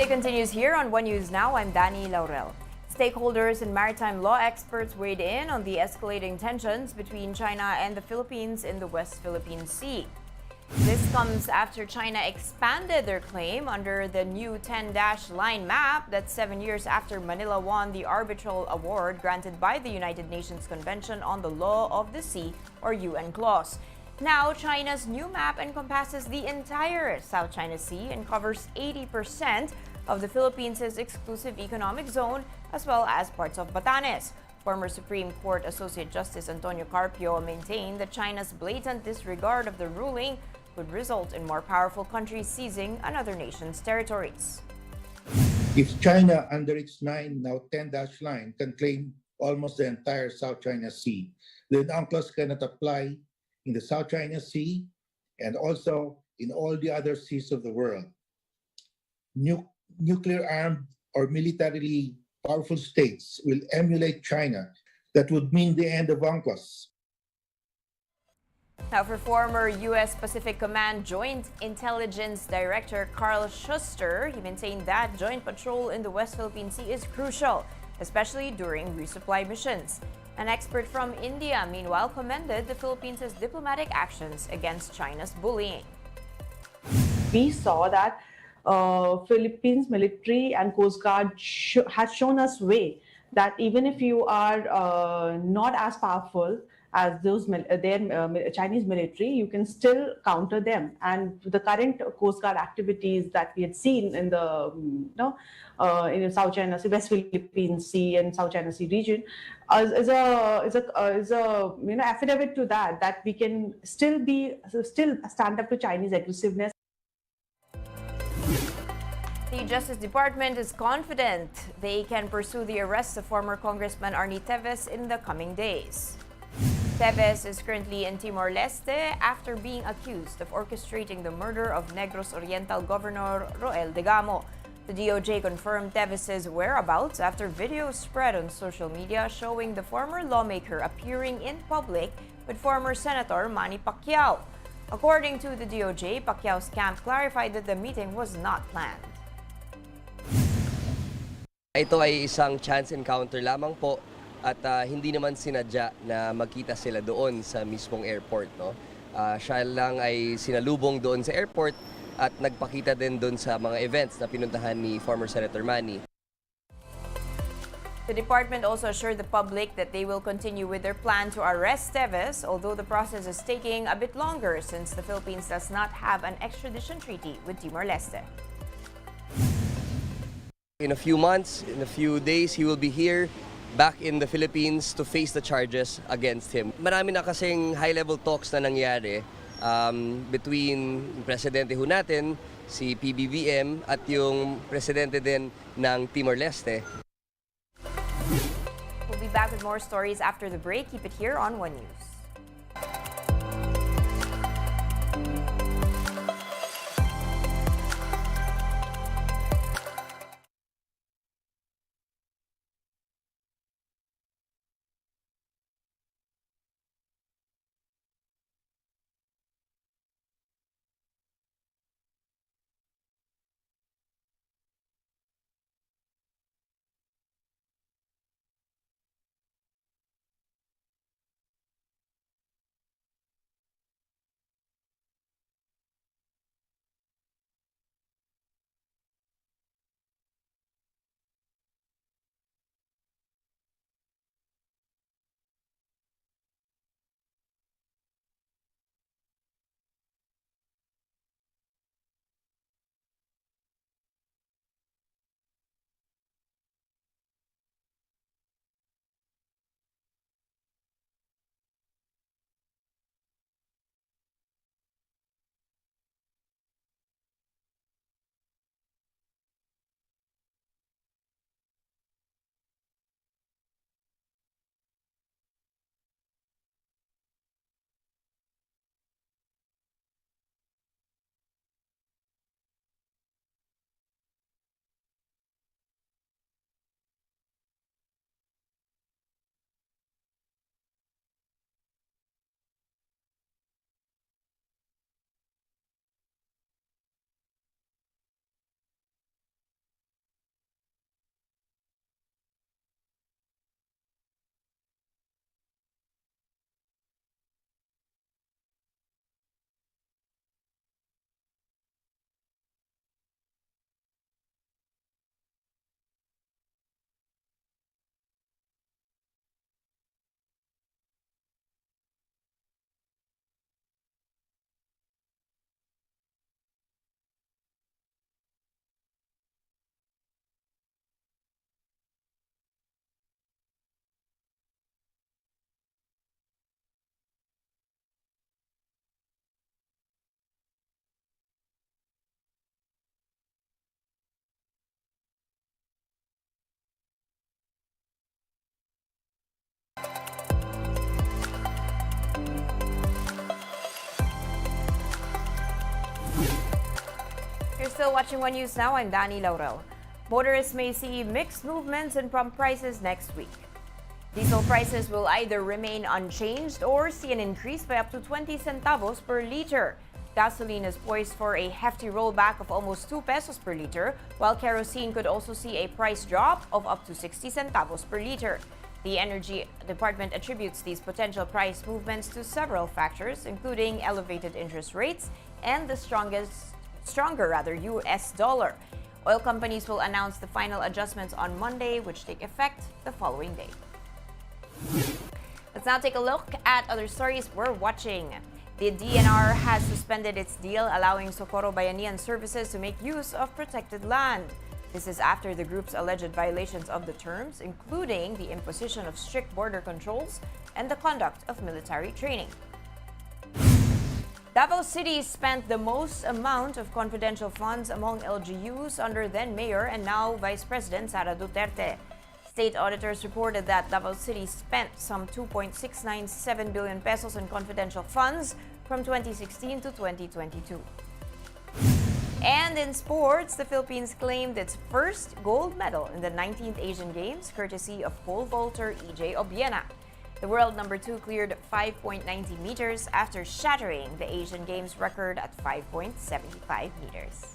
Tuesday continues here on One News Now. I'm Danny Laurel. Stakeholders and maritime law experts weighed in on the escalating tensions between China and the Philippines in the West Philippine Sea. This comes after China expanded their claim under the new 10-line map. That's 7 years after Manila won the arbitral award granted by the United Nations Convention on the Law of the Sea, or UNCLOS. Now, China's new map encompasses the entire South China Sea and covers 80% of the Philippines' exclusive economic zone, as well as parts of Batanes. Former Supreme Court Associate Justice Antonio Carpio maintained that China's blatant disregard of the ruling could result in more powerful countries seizing another nation's territories. If China, under its now 10-line, can claim almost the entire South China Sea, then UNCLOS cannot apply in the South China Sea and also in all the other seas of the world. Nuclear armed or militarily powerful states will emulate China. That would mean the end of UNCLOS. Now, for former U.S. Pacific Command Joint Intelligence Director Carl Schuster, he maintained that joint patrol in the West Philippine Sea is crucial, especially during resupply missions. An expert from India, meanwhile, commended the Philippines' diplomatic actions against China's bullying. We saw that Philippines military and Coast Guard has shown us way that even if you are not as powerful as their Chinese military, you can still counter them. And the current Coast Guard activities that we had seen in the in the South China Sea, West Philippine Sea, and South China Sea region is a affidavit to that we can still stand up to Chinese aggressiveness. The Justice Department is confident they can pursue the arrest of former Congressman Teves in the coming days. Teves is currently in Timor-Leste after being accused of orchestrating the murder of Negros Oriental Governor Roel Degamo. The DOJ confirmed Teves' whereabouts after videos spread on social media showing the former lawmaker appearing in public with former Senator Manny Pacquiao. According to the DOJ, Pacquiao's camp clarified that the meeting was not planned. Ito ay isang chance encounter lamang po at hindi naman sinadya na magkita sila doon sa mismong airport. No? Siya lang ay sinalubong doon sa airport at nagpakita din doon sa mga events na pinuntahan ni former Senator Manny. The department also assured the public that they will continue with their plan to arrest Teves, although the process is taking a bit longer since the Philippines does not have an extradition treaty with Timor-Leste. In a few months, in a few days, he will be here back in the Philippines to face the charges against him. Marami na kasing high-level talks na nangyari between presidente ho natin, si PBBM, at yung presidente din ng Timor-Leste. We'll be back with more stories after the break. Keep it here on One News. still watching One News Now, I'm Dani Laurel. Motorists may see mixed movements in pump prices next week. Diesel prices will either remain unchanged or see an increase by up to 20 centavos per liter. Gasoline is poised for a hefty rollback of almost 2 pesos per liter, while kerosene could also see a price drop of up to 60 centavos per liter. The Energy Department attributes these potential price movements to several factors, including elevated interest rates and the stronger U.S. dollar. Oil companies will announce the final adjustments on Monday, which take effect the following day. Let's now take a look at other stories we're watching. The DNR has suspended its deal allowing Socorro Bayanihan services to make use of protected land. This is after the group's alleged violations of the terms, including the imposition of strict border controls and the conduct of military training. Davao City spent the most amount of confidential funds among LGUs under then-Mayor and now Vice President Sara Duterte. State auditors reported that Davao City spent some 2.697 billion pesos in confidential funds from 2016 to 2022. And in sports, the Philippines claimed its first gold medal in the 19th Asian Games, courtesy of pole vaulter EJ Obiena. The world number 2 cleared 5.90 meters after shattering the Asian Games record at 5.75 meters.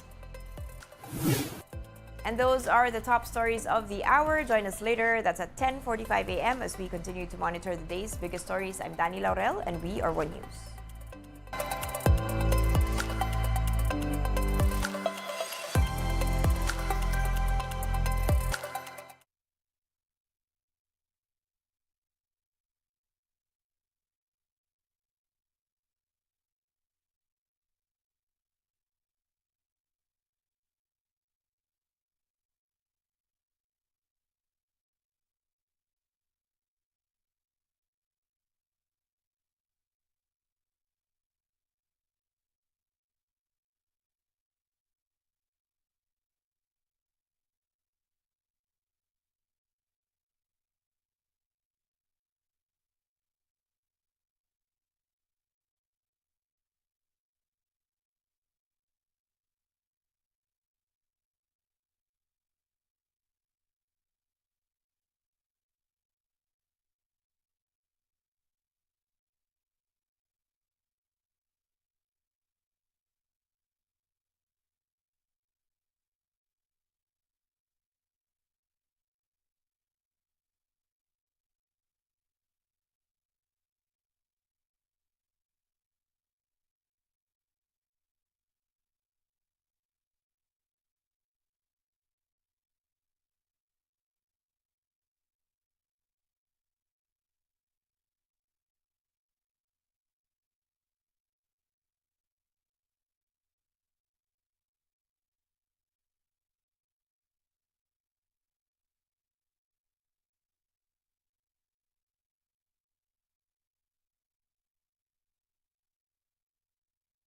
And those are the top stories of the hour. Join us later. That's at 10:45 a.m. as we continue to monitor the day's biggest stories. I'm Dani Laurel, and we are One News.